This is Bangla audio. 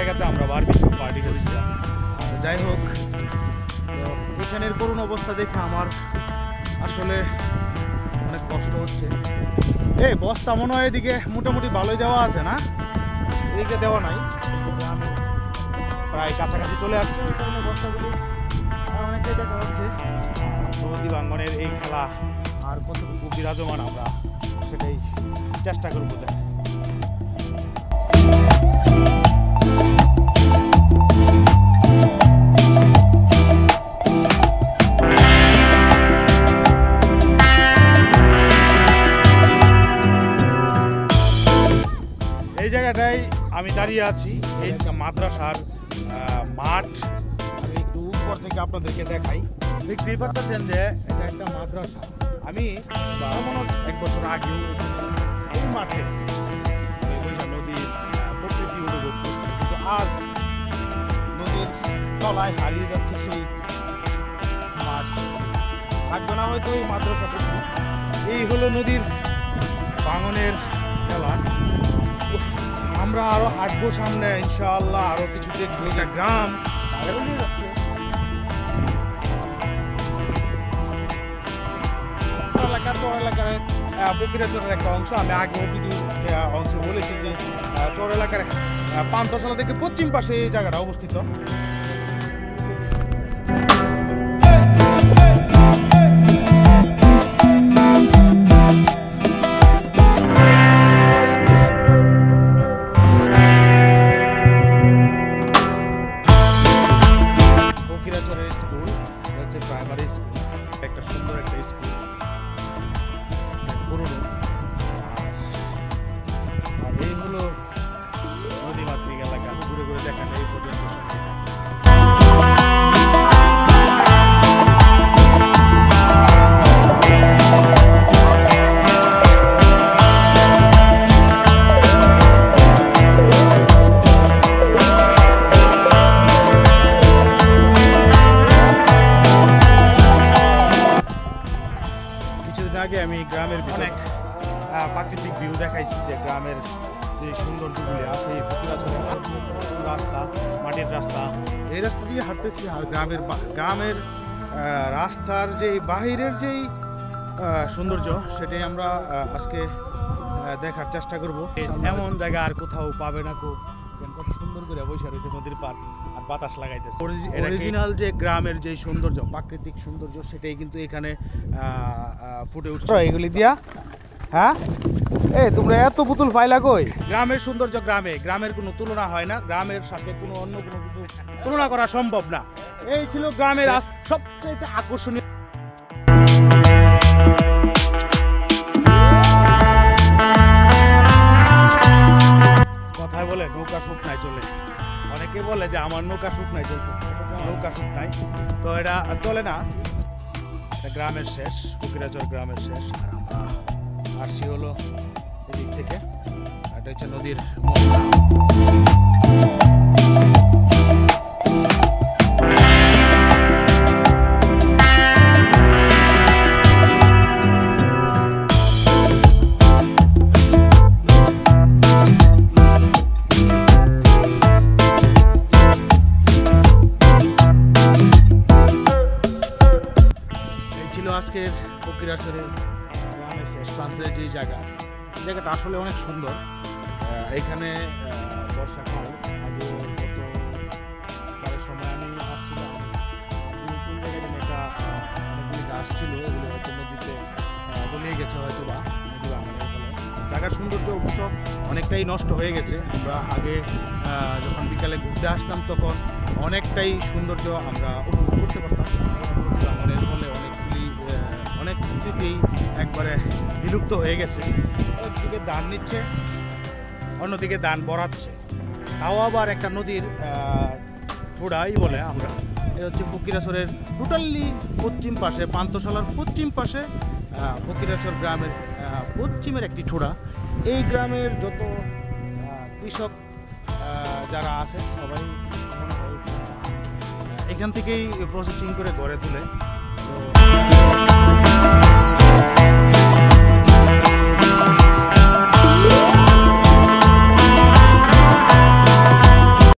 জায়গাতে আমরা বারবিকিউ পার্টি করেছিলাম। যাই হোক, তো এখানের করুণ অবস্থা দেখে আমার আসলে অনেক কষ্ট হচ্ছে। এই বস্তা মনে হয় এদিকে মোটামুটি ভালোই দেওয়া আছে না, এদিকে দেওয়া নাই, আমি প্রায় কাছাকাছি চলে আসছি। এই কারণে বস্তাগুলি অনেকটাই দেখা যাচ্ছে। নদী ভাঙ্গনের এই খেলা আর কতটুকু বিরাজমান আমরা সেটাই চেষ্টা করবো। এই জায়গাটায় আমি দাঁড়িয়ে আছি, এই মাদ্রাসার মাঠ। আমি একটু উপর থেকে আপনাদেরকে দেখাই, দেখতেই পাচ্ছেন যে এটা একটা মাদ্রাসা। আমি এক বছর আগেও এই মাঠে নদীর প্রকৃতি অনুভব করছি, কিন্তু আজ নদীর তলায় হারিয়ে যাচ্ছে সেই মাঠ। থাকবে না হয়তো এই মাদ্রাসা। এই হলো নদীর ভাঙনের খেলা। আমরা আরো হাঁটবো সামনে, ইনশাআল্লাহ আরো কিছু দেখবো। এটা গ্রাম যাচ্ছে চর এলাকার বকিরা চরের একটা অংশ। আমি আগে অংশ বলেছি যে চর এলাকার পান্থশালা থেকে পশ্চিম পাশে এই জায়গাটা অবস্থিত। প্রাইমারি স্কুল, একটা সুন্দর একটা স্কুল, পুরনো। আর এই হলো নদীমাতৃক এলাকা। ঘুরে ঘুরে দেখেন এই পর্যন্ত। আগে আমি গ্রামের অনেক প্রাকৃতিক ভিউ দেখাইছি, যে গ্রামের যে সৌন্দর্যগুলি আছে। এই ফকিরাচরের রাস্তা, মাটির রাস্তা, এই রাস্তা দিয়ে হাঁটতেছি। আর গ্রামের রাস্তার যে বাহিরের যেই সৌন্দর্য, সেটাই আমরা আজকে দেখার চেষ্টা করব। এমন জায়গা আর কোথাও পাবে না। কত সুন্দর করে বসে রয়েছে নদীর পার, আর বাতাস লাগাইতেছে। অরিজিনাল যে গ্রামের যে সৌন্দর্য, প্রাকৃতিক সৌন্দর্য, সেটাই কিন্তু এখানে ফুটে উঠছে এগুলি দিয়া। হ্যাঁ, তোমরা এত পুতুল পাইলা কই? গ্রামের সৌন্দর্য গ্রামের কোনো তুলনা হয় না। গ্রামের সাথে কোনো অন্য কোনো কিছু তুলনা করা সম্ভব না। এই ছিল গ্রামের সবচেয়ে আকর্ষণীয়। কথায় বলে নৌকা শুকনায় চলে। অনেকে বলে যে আমার নৌকা শুকনায় চলতেছে, নৌকা শুকনায় তো এটা চলে না। গ্রামের শেষ, ফকিরাচর গ্রামের শেষ। আর আমরা আসছি হলো এদিক থেকে। এটা হচ্ছে নদীর। আজকের ফকিরাচরের গ্রামের শেষ প্রান্তের যে জায়গাটা আসলে অনেক সুন্দর। এখানে বর্ষাকাল আগে গত সময় আমি আসছিলাম, কোন জায়গায় অনেকগুলি গাছ ছিল, এগুলো হয়তো নদীতে তলিয়ে গেছে হয়তো বা নদী ভাঙনের ফলে। জায়গার সৌন্দর্য অবশ্য অনেকটাই নষ্ট হয়ে গেছে। আমরা আগে যখন বিকালে ঘুরতে আসতাম তখন অনেকটাই সৌন্দর্য আমরা উপভোগ করতে পারতাম। ভাঙনের ফলে অনেক কিছুতেই একবারে বিলুপ্ত হয়ে গেছে। একদিকে ধান নিচ্ছে, অন্যদিকে ধান বড়াচ্ছে, তাও আবার একটা নদীর ঠোড়াই বলে আমরা। এটা হচ্ছে ফকিরাচরের টোটালি পশ্চিম পাশে, পান্থশালার পশ্চিম পাশে ফকিরাচর গ্রামের পশ্চিমের একটি ঠোড়া। এই গ্রামের যত কৃষক যারা আছে সবাই এখান থেকেই প্রসেসিং করে গড়ে তোলে। তো